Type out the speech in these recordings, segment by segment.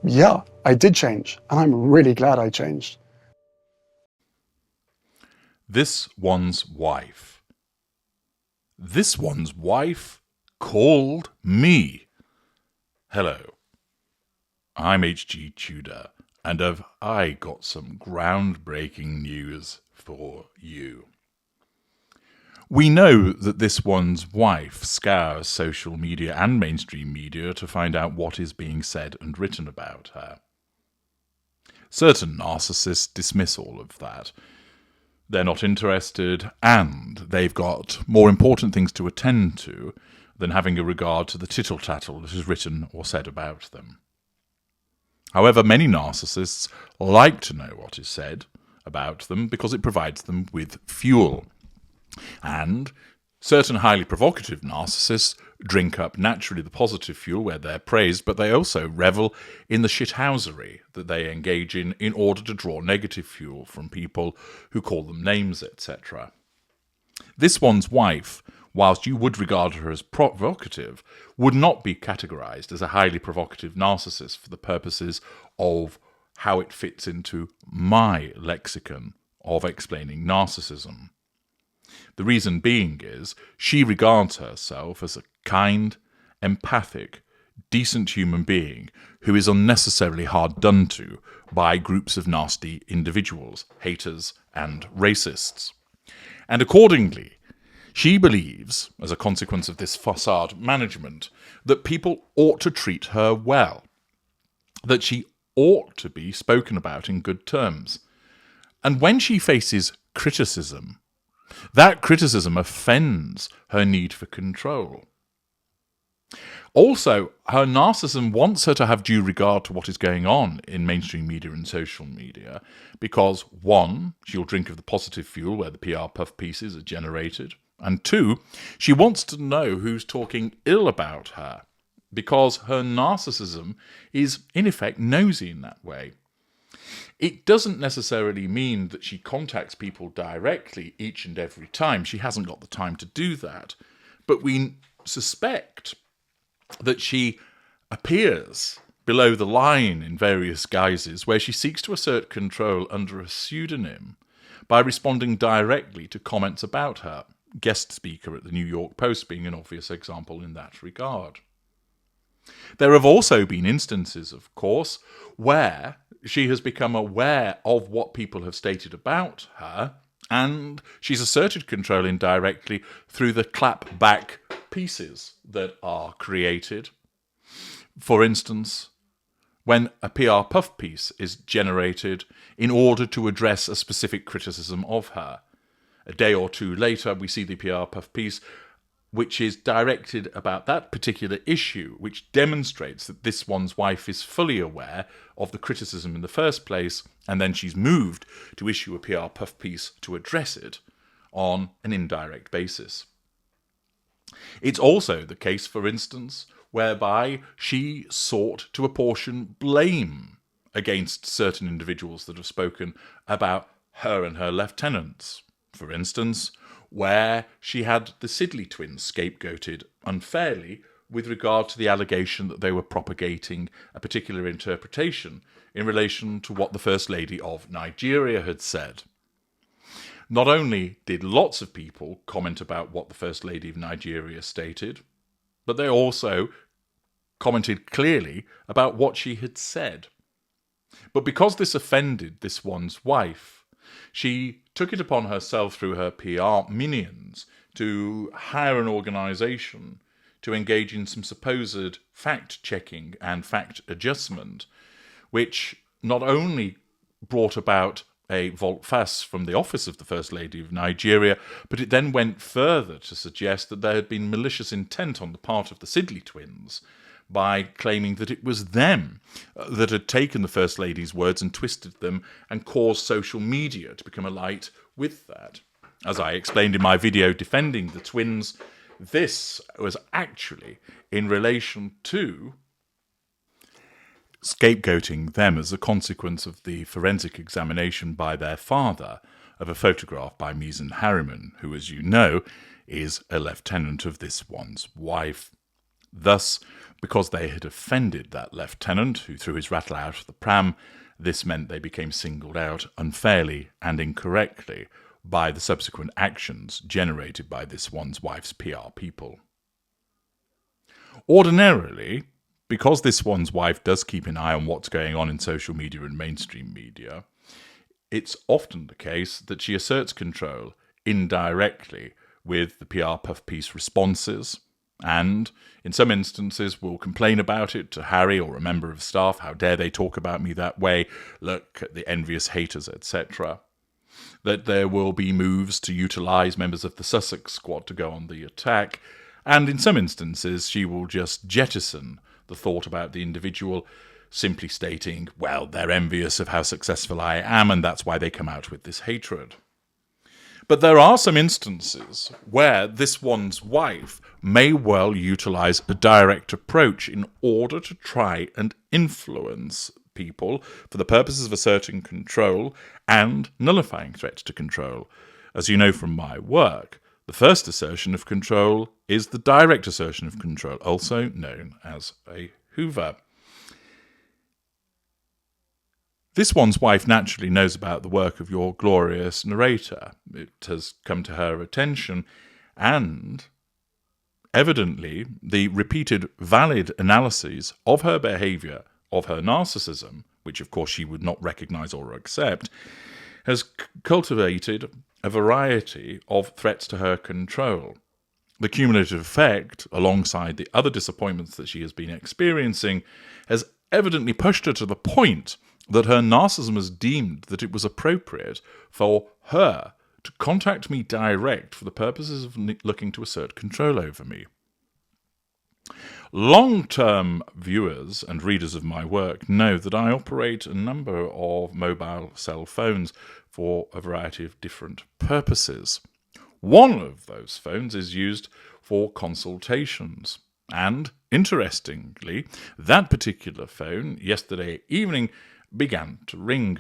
Yeah, I did change, and I'm really glad I changed. This one's wife. This one's wife called me. Hello, I'm HG Tudor, and have I got some groundbreaking news for you. We know that this one's wife scours social media and mainstream media to find out what is being said and written about her. Certain narcissists dismiss all of that. They're not interested, and they've got more important things to attend to than having a regard to the tittle-tattle that is written or said about them. However, many narcissists like to know what is said about them because it provides them with fuel. And certain highly provocative narcissists drink up naturally the positive fuel where they're praised, but they also revel in the shithousery that they engage in order to draw negative fuel from people who call them names, etc. This one's wife, whilst you would regard her as provocative, would not be categorized as a highly provocative narcissist for the purposes of how it fits into my lexicon of explaining narcissism. The reason being is she regards herself as a kind, empathic, decent human being who is unnecessarily hard done to by groups of nasty individuals, haters and racists. And accordingly, she believes, as a consequence of this facade management, that people ought to treat her well, that she ought to be spoken about in good terms. And when she faces criticism, that criticism offends her need for control. Also, her narcissism wants her to have due regard to what is going on in mainstream media and social media because, one, she'll drink of the positive fuel where the PR puff pieces are generated, and two, she wants to know who's talking ill about her because her narcissism is, in effect, nosy in that way. It doesn't necessarily mean that she contacts people directly each and every time. She hasn't got the time to do that. But we suspect that she appears below the line in various guises where she seeks to assert control under a pseudonym by responding directly to comments about her, guest speaker at the New York Post being an obvious example in that regard. There have also been instances, of course, where she has become aware of what people have stated about her, and she's asserted control indirectly through the clap-back pieces that are created. For instance, when a PR puff piece is generated in order to address a specific criticism of her. A day or two later, we see the PR puff piece which is directed about that particular issue, which demonstrates that this one's wife is fully aware of the criticism in the first place, and then she's moved to issue a PR puff piece to address it on an indirect basis. It's also the case, for instance, whereby she sought to apportion blame against certain individuals that have spoken about her and her lieutenants. For instance, where she had the Sidley twins scapegoated unfairly with regard to the allegation that they were propagating a particular interpretation in relation to what the First Lady of Nigeria had said. Not only did lots of people comment about what the First Lady of Nigeria stated, but they also commented clearly about what she had said. But because this offended this one's wife, she took it upon herself through her PR minions to hire an organisation to engage in some supposed fact-checking and fact adjustment, which not only brought about a volte-face from the office of the First Lady of Nigeria, but it then went further to suggest that there had been malicious intent on the part of the Sidley twins by claiming that it was them that had taken the First Lady's words and twisted them and caused social media to become alight with that. As I explained in my video defending the twins, this was actually in relation to scapegoating them as a consequence of the forensic examination by their father of a photograph by Meghan Harriman, who, as you know, is a lieutenant of this one's wife. Thus, Because they had offended that lieutenant who threw his rattle out of the pram, this meant they became singled out unfairly and incorrectly by the subsequent actions generated by this one's wife's PR people. Ordinarily, because this one's wife does keep an eye on what's going on in social media and mainstream media, it's often the case that she asserts control indirectly with the PR puff piece responses, and in some instances will complain about it to Harry or a member of staff. How dare they talk about me that way? Look at the envious haters, etc. That there will be moves to utilise members of the Sussex squad to go on the attack, and in some instances she will just jettison the thought about the individual, simply stating, well, they're envious of how successful I am and that's why they come out with this hatred. But there are some instances where this one's wife may well utilise a direct approach in order to try and influence people for the purposes of asserting control and nullifying threats to control. As you know from my work, the first assertion of control is the direct assertion of control, also known as a Hoover. This one's wife naturally knows about the work of your glorious narrator. It has come to her attention, and evidently the repeated valid analyses of her behaviour, of her narcissism, which of course she would not recognise or accept, has cultivated a variety of threats to her control. The cumulative effect, alongside the other disappointments that she has been experiencing, has evidently pushed her to the point that her narcissism has deemed that it was appropriate for her to contact me direct for the purposes of looking to assert control over me. Long-term viewers and readers of my work know that I operate a number of mobile cell phones for a variety of different purposes. One of those phones is used for consultations. And, interestingly, that particular phone, yesterday evening, began to ring.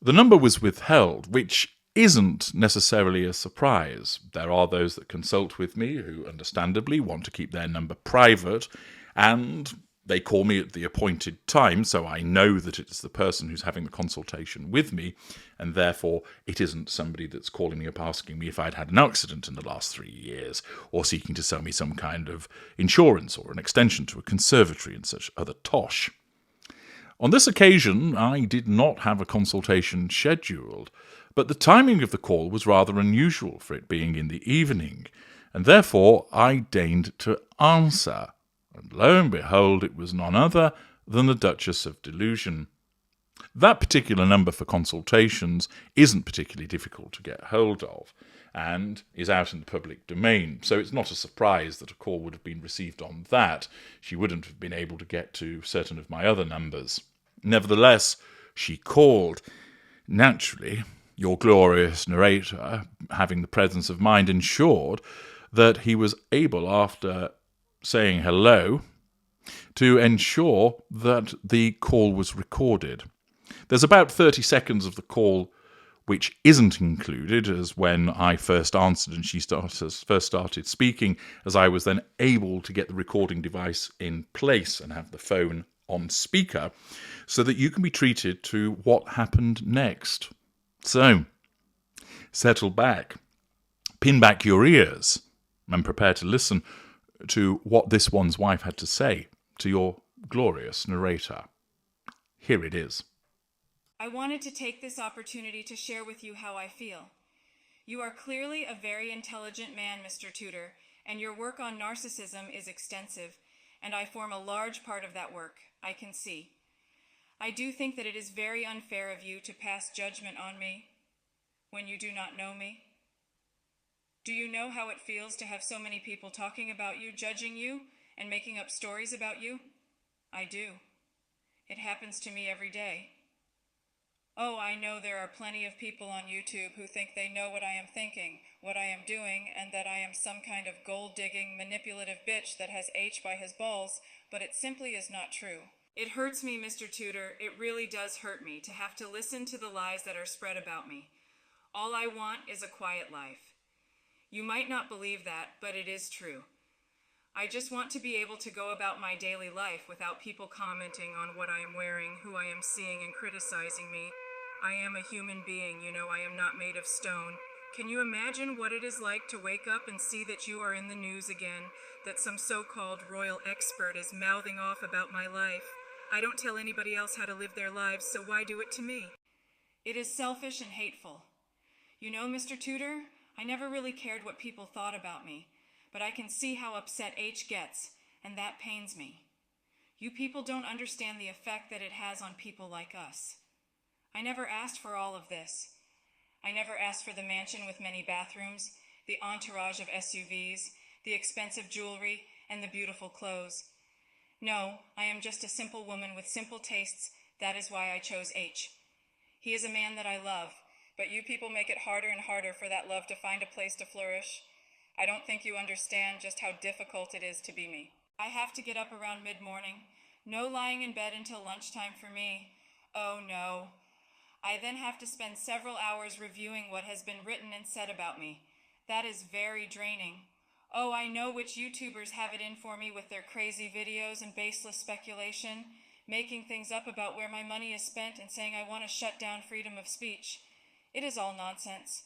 The number was withheld, which isn't necessarily a surprise. There are those that consult with me who, understandably, want to keep their number private, and they call me at the appointed time, so I know that it's the person who's having the consultation with me, and therefore it isn't somebody that's calling me up asking me if I'd had an accident in the last 3 years, or seeking to sell me some kind of insurance or an extension to a conservatory and such other tosh. On this occasion, I did not have a consultation scheduled, but the timing of the call was rather unusual for it being in the evening, and therefore I deigned to answer. And lo and behold, it was none other than the Duchess of Delusion. That particular number for consultations isn't particularly difficult to get hold of, and is out in the public domain, so it's not a surprise that a call would have been received on that. She wouldn't have been able to get to certain of my other numbers. Nevertheless, she called. Naturally, your glorious narrator, having the presence of mind, ensured that he was able, after saying hello, to ensure that the call was recorded. There's about 30 seconds of the call which isn't included, as when I first answered and she first started speaking, as I was then able to get the recording device in place and have the phone on speaker, so that you can be treated to what happened next. So, settle back, pin back your ears, and prepare to listen to what this one's wife had to say to your glorious narrator. Here it is. I wanted to take this opportunity to share with you how I feel. You are clearly a very intelligent man, Mr. Tudor, and your work on narcissism is extensive, and I form a large part of that work, I can see. I do think that it is very unfair of you to pass judgment on me when you do not know me. Do you know how it feels to have so many people talking about you, judging you, and making up stories about you? I do. It happens to me every day. Oh, I know there are plenty of people on YouTube who think they know what I am thinking, what I am doing, and that I am some kind of gold-digging, manipulative bitch that has H by his balls, but it simply is not true. It hurts me, Mr. Tudor, it really does hurt me to have to listen to the lies that are spread about me. All I want is a quiet life. You might not believe that, but it is true. I just want to be able to go about my daily life without people commenting on what I am wearing, who I am seeing, and criticizing me. I am a human being, you know, I am not made of stone. Can you imagine what it is like to wake up and see that you are in the news again, that some so-called royal expert is mouthing off about my life? I don't tell anybody else how to live their lives, so why do it to me? It is selfish and hateful. You know, Mr. Tudor, I never really cared what people thought about me, but I can see how upset H gets, and that pains me. You people don't understand the effect that it has on people like us. I never asked for all of this. I never asked for the mansion with many bathrooms, the entourage of SUVs, the expensive jewelry, and the beautiful clothes. No, I am just a simple woman with simple tastes. That is why I chose H. He is a man that I love, but you people make it harder and harder for that love to find a place to flourish. I don't think you understand just how difficult it is to be me. I have to get up around mid-morning. No lying in bed until lunchtime for me. Oh no. I then have to spend several hours reviewing what has been written and said about me. That is very draining. Oh, I know which YouTubers have it in for me with their crazy videos and baseless speculation, making things up about where my money is spent and saying I want to shut down freedom of speech. It is all nonsense.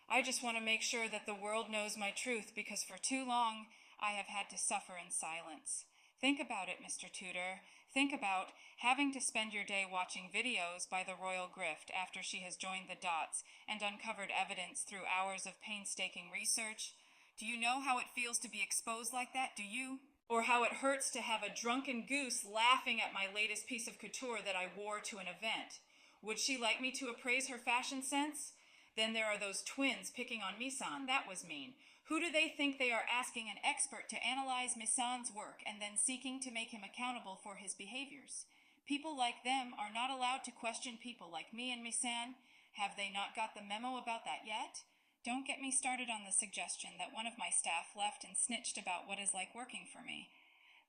I just want to make sure that the world knows my truth because for too long I have had to suffer in silence. Think about it, Mr. Tudor. Think about having to spend your day watching videos by the royal grift after she has joined the dots and uncovered evidence through hours of painstaking research. Do you know how it feels to be exposed like that? Do you? Or how it hurts to have a drunken goose laughing at my latest piece of couture that I wore to an event? Would she like me to appraise her fashion sense? Then there are those twins picking on Misan. That was mean. Who do they think they are asking an expert to analyze Misan's work and then seeking to make him accountable for his behaviors? People like them are not allowed to question people like me and Misan. Have they not got the memo about that yet? Don't get me started on the suggestion that one of my staff left and snitched about what is like working for me.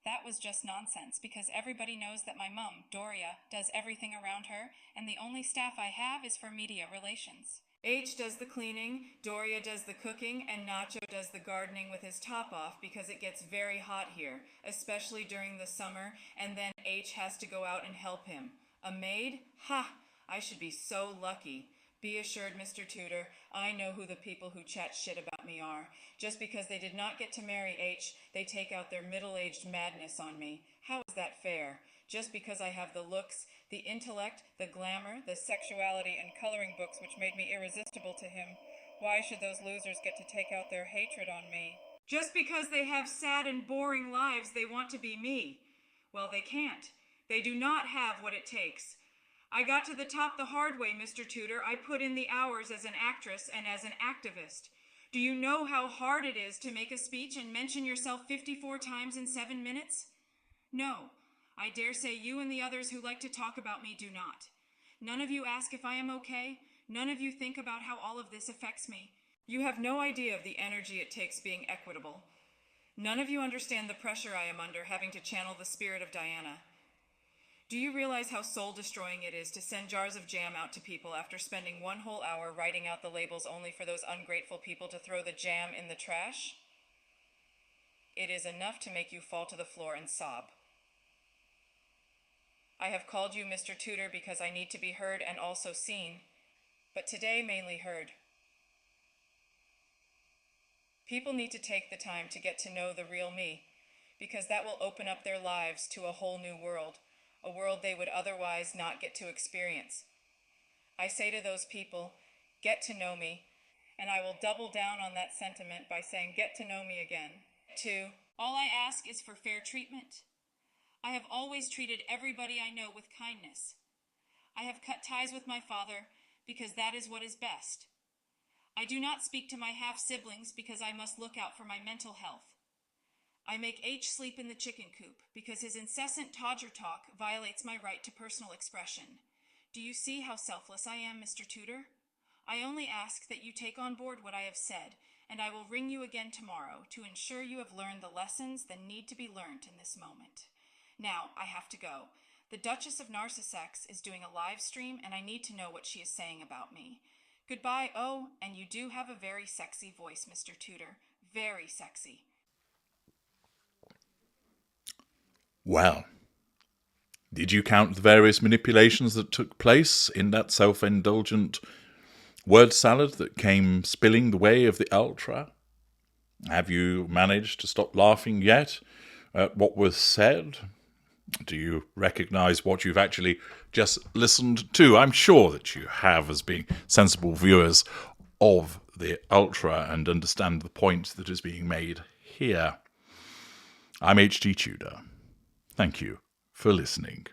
That was just nonsense because everybody knows that my mum, Doria, does everything around her, and the only staff I have is for media relations. H does the cleaning, Doria does the cooking, and Nacho does the gardening with his top off because it gets very hot here, especially during the summer, and then H has to go out and help him. A maid? Ha! I should be so lucky. Be assured, Mr. Tudor, I know who the people who chat shit about me are. Just because they did not get to marry H, they take out their middle-aged madness on me. How is that fair? Just because I have the looks, the intellect, the glamour, the sexuality, and coloring books which made me irresistible to him, why should those losers get to take out their hatred on me? Just because they have sad and boring lives, they want to be me. Well, they can't. They do not have what it takes. I got to the top the hard way, Mr. Tudor. I put in the hours as an actress and as an activist. Do you know how hard it is to make a speech and mention yourself 54 times in 7 minutes? No. I dare say you and the others who like to talk about me do not. None of you ask if I am okay. None of you think about how all of this affects me. You have no idea of the energy it takes being equitable. None of you understand the pressure I am under having to channel the spirit of Diana. Do you realize how soul-destroying it is to send jars of jam out to people after spending one whole hour writing out the labels only for those ungrateful people to throw the jam in the trash? It is enough to make you fall to the floor and sob. I have called you Mr. Tudor because I need to be heard and also seen, but today mainly heard. People need to take the time to get to know the real me, because that will open up their lives to a whole new world, a world they would otherwise not get to experience. I say to those people, get to know me, and I will double down on that sentiment by saying get to know me again. 2. All I ask is for fair treatment. I have always treated everybody I know with kindness. I have cut ties with my father because that is what is best. I do not speak to my half-siblings because I must look out for my mental health. I make H sleep in the chicken coop because his incessant Todger talk violates my right to personal expression. Do you see how selfless I am, Mr. Tudor? I only ask that you take on board what I have said, and I will ring you again tomorrow to ensure you have learned the lessons that need to be learned in this moment. Now, I have to go. The Duchess of Narcissistic is doing a live stream, and I need to know what she is saying about me. Goodbye. Oh, and you do have a very sexy voice, Mr. Tudor. Very sexy. Well, did you count the various manipulations that took place in that self-indulgent word salad that came spilling the way of the ultra? Have you managed to stop laughing yet at what was said? Do you recognise what you've actually just listened to? I'm sure that you have, as being sensible viewers of the ultra, and understand the point that is being made here. I'm HG Tudor. Thank you for listening.